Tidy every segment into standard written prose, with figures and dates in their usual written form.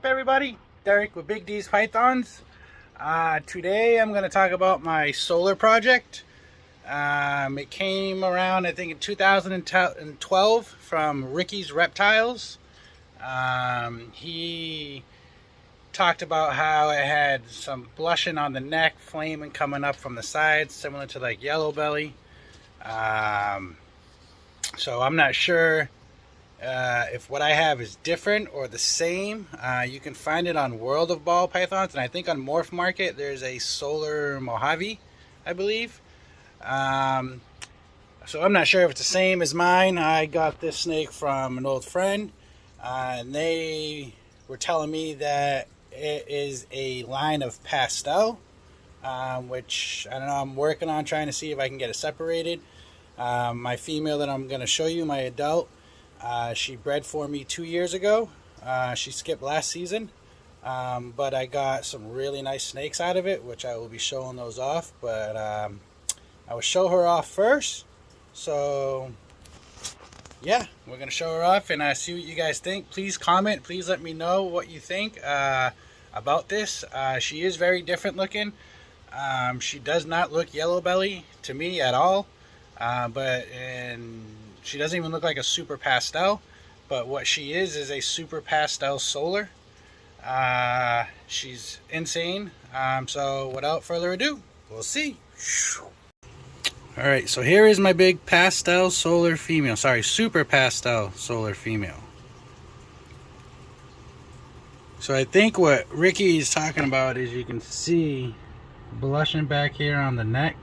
up, everybody? Derek with Big D's Pythons. Today I'm going to talk about my solar project. It came around, I think, in 2012 from Ricky's Reptiles. He talked about how it had some blushing on the neck, flaming coming up from the sides, similar to like yellow belly. So I'm not sure if what I have is different or the same. You can find it on World of Ball Pythons, and I think on Morph Market there's a solar Mojave, I believe. So I'm not sure if it's the same as mine. I got this snake from an old friend, and they were telling me that it is a line of Pastel, which I don't know, I'm working on trying to see if I can get it separated. My female that I'm going to show you, my adult, she bred for me 2 years ago. She skipped last season, but I got some really nice snakes out of it, which I will be showing those off. But I will show her off first. So yeah, we're going to show her off and see what you guys think. Please comment. Please let me know what you think about this. She is very different looking. She does not look yellow belly to me at all. And she doesn't even look like a super pastel, but what she is a super pastel solar. She's insane. So without further ado, we'll see. All right, so here is my big pastel solar female. Sorry, super pastel solar female. So I think what Ricky is talking about is you can see blushing back here on the neck.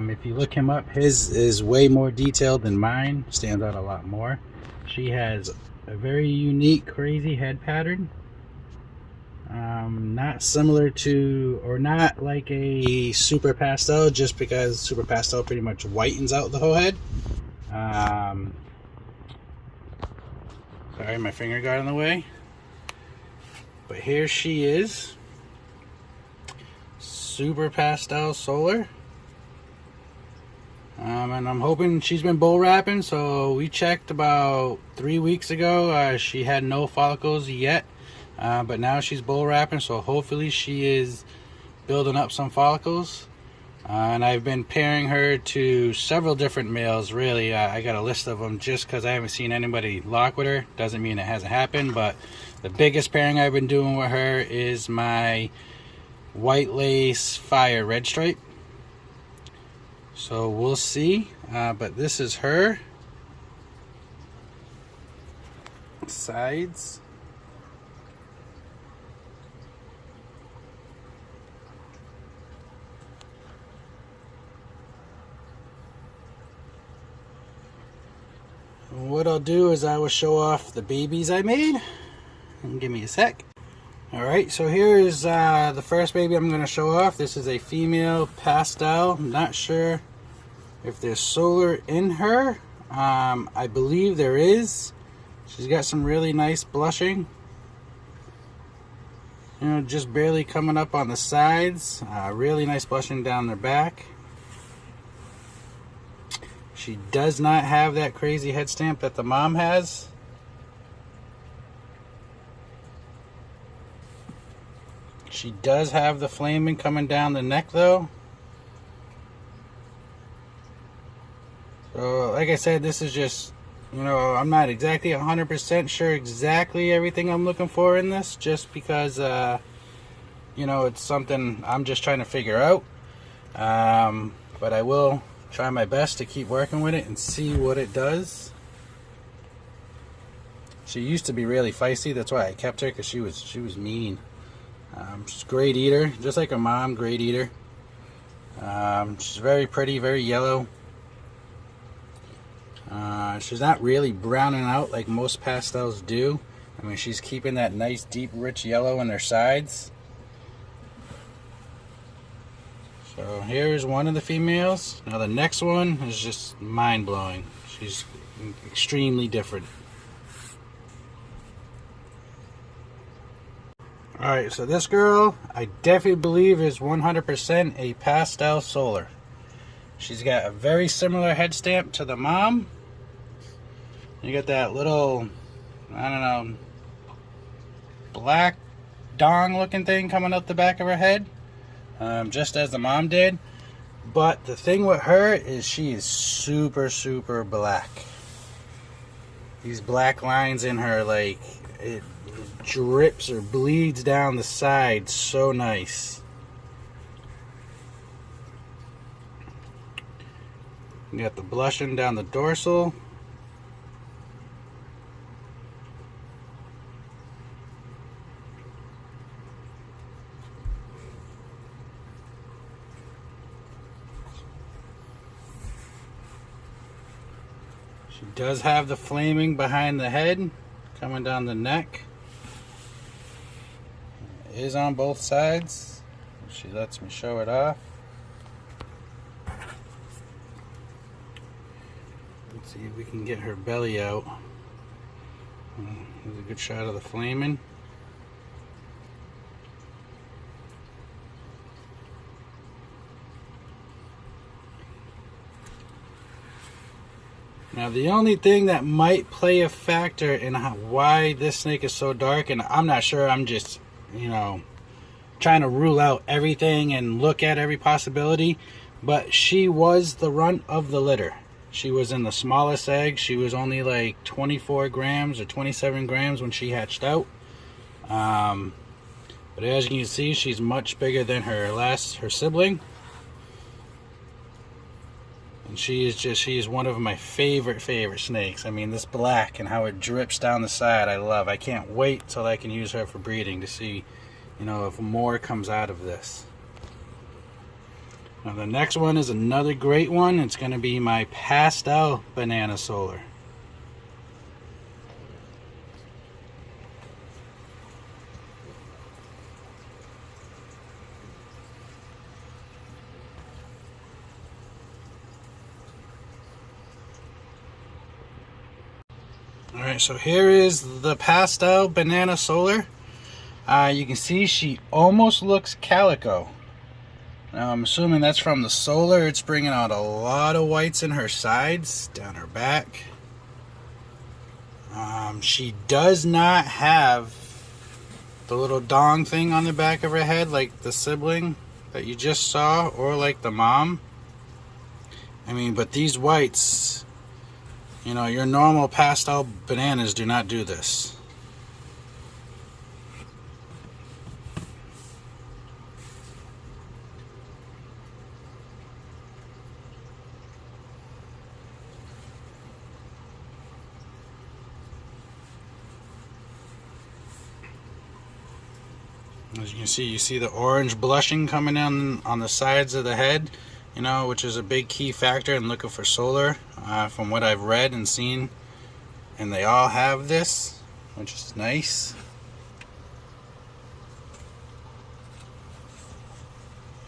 If you look him up, his is way more detailed than mine. Stands out a lot more. She has a very unique, crazy head pattern. Not similar to, or not like a super pastel, just because super pastel pretty much whitens out the whole head. Sorry, my finger got in the way. But here she is. Super pastel solar. And I'm hoping she's been bull wrapping. So we checked about 3 weeks ago. She had no follicles yet, but now she's bull wrapping. So hopefully she is building up some follicles. And I've been pairing her to several different males. Really, I got a list of them just because I haven't seen anybody lock with her. Doesn't mean it hasn't happened, but the biggest pairing I've been doing with her is my white lace fire red stripe. So we'll see, but this is her. Sides. What I'll do is I will show off the babies I made. Give me a sec. Alright, so here is the first baby I'm going to show off. This is a female pastel. I'm not sure if there's solar in her. I believe there is. She's got some really nice blushing. You know, just barely coming up on the sides. Really nice blushing down their back. She does not have that crazy head stamp that the mom has. She does have the flaming coming down the neck though. So like I said, this is just, you know, I'm not exactly 100% sure exactly everything I'm looking for in this, just because you know, it's something I'm just trying to figure out. But I will try my best to keep working with it and see what it does. She used to be really feisty, that's why I kept her, because she was mean. She's a great eater, just like her mom, great eater. She's very pretty, very yellow. She's not really browning out like most pastels do. I mean, she's keeping that nice, deep, rich yellow in their sides. So here's one of the females. Now the next one is just mind-blowing. She's extremely different. Alright, so this girl, I definitely believe is 100% a pastel solar. She's got a very similar head stamp to the mom. You got that little, I don't know, black dong looking thing coming up the back of her head, just as the mom did. But the thing with her is she is super, super black. These black lines in her, like, it drips or bleeds down the side so nice. You got the blushing down the dorsal. She does have the flaming behind the head, coming down the neck. It is on both sides. She lets me show it off. Let's see if we can get her belly out. Here's a good shot of the flaming. Now the only thing that might play a factor in why this snake is so dark, and I'm not sure, I'm just, trying to rule out everything and look at every possibility, but she was the runt of the litter. She was in the smallest egg. She was only like 24 grams or 27 grams when she hatched out. But as you can see, she's much bigger than her sibling. And she is one of my favorite snakes. I mean, this black and how it drips down the side, I love. I can't wait till I can use her for breeding to see, if more comes out of this. Now the next one is another great one. It's going to be my Pastel Banana Solar. Alright, so here is the Pastel Banana Solar. You can see she almost looks calico. Now I'm assuming that's from the solar. It's bringing out a lot of whites in her sides, down her back. She does not have the little dong thing on the back of her head like the sibling that you just saw, or like the mom. I mean, but these whites, your normal pastel bananas do not do this. As you can see, you see the orange blushing coming down on the sides of the head, which is a big key factor in looking for solar, from what I've read and seen. And they all have this, which is nice.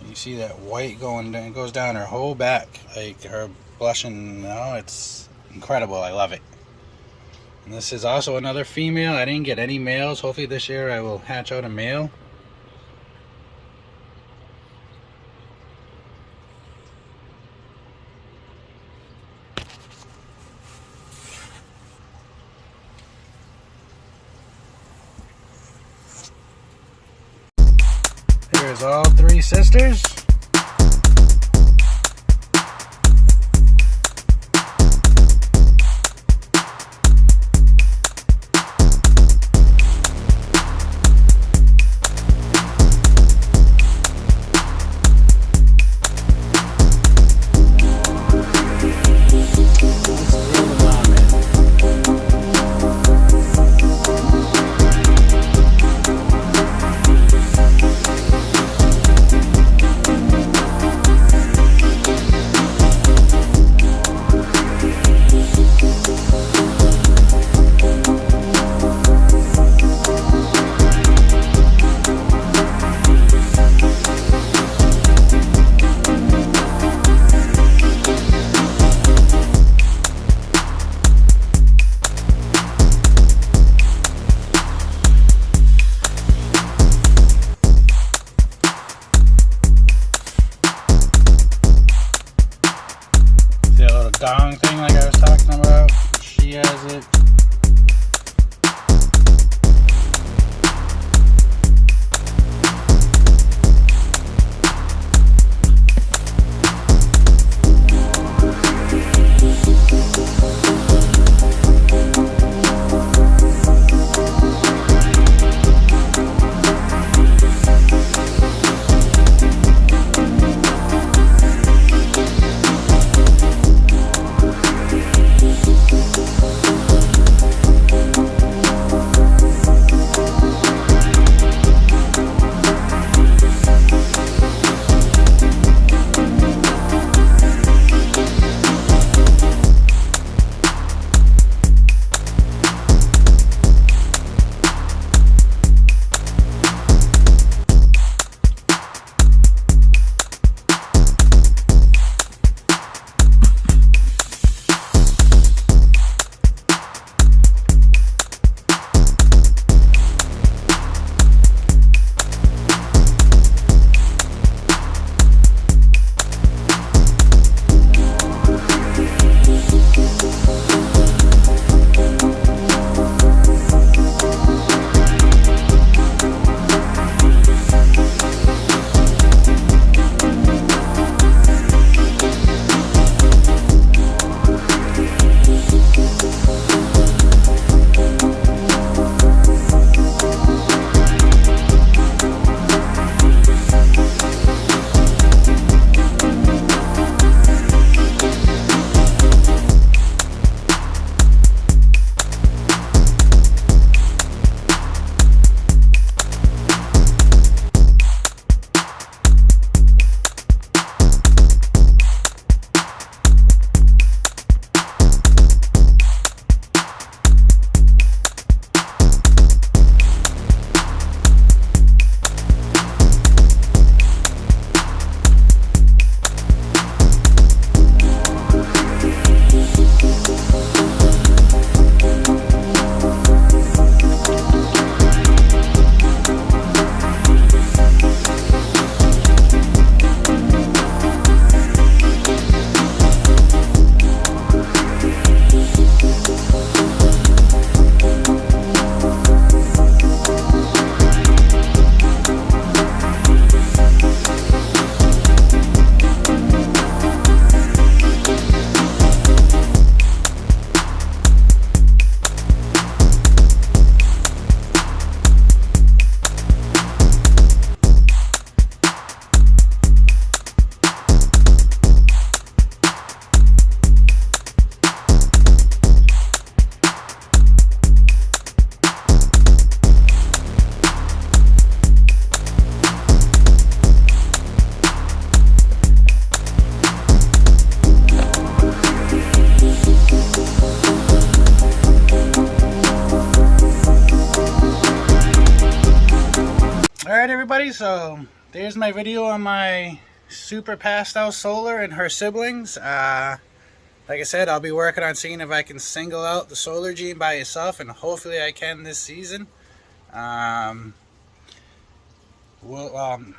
And you see that white going down, it goes down her whole back, like her blushing. It's incredible. I love it. And this is also another female. I didn't get any males. Hopefully this year I will hatch out a male. Here's all three sisters. Dong thing like I was talking about, she has it. Alright everybody, so there's my video on my Super Pastel Solar and her siblings. Like I said, I'll be working on seeing if I can single out the Solar gene by itself, and hopefully I can this season. I won't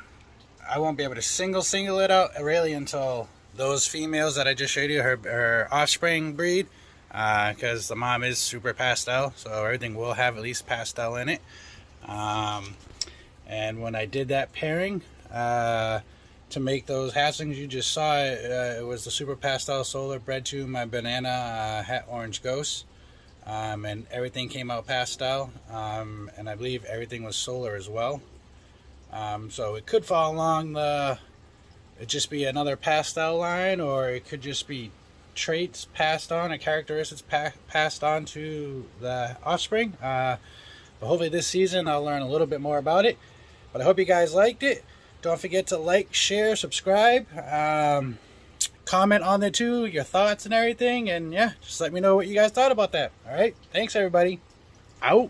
be able to single it out really until those females that I just showed you, her offspring breed, because the mom is Super Pastel, so everything will have at least pastel in it. And when I did that pairing to make those hatchlings you just saw, it was the Super Pastel Solar bred to my banana hat orange ghost, and everything came out pastel, and I believe everything was solar as well. So it could fall along it just be another pastel line, or it could just be traits passed on or characteristics passed on to the offspring. But hopefully this season I'll learn a little bit more about it. But I hope you guys liked it. Don't forget to like, share, subscribe, comment on there too, your thoughts and everything, and yeah, just let me know what you guys thought about that. All right, thanks everybody. Out.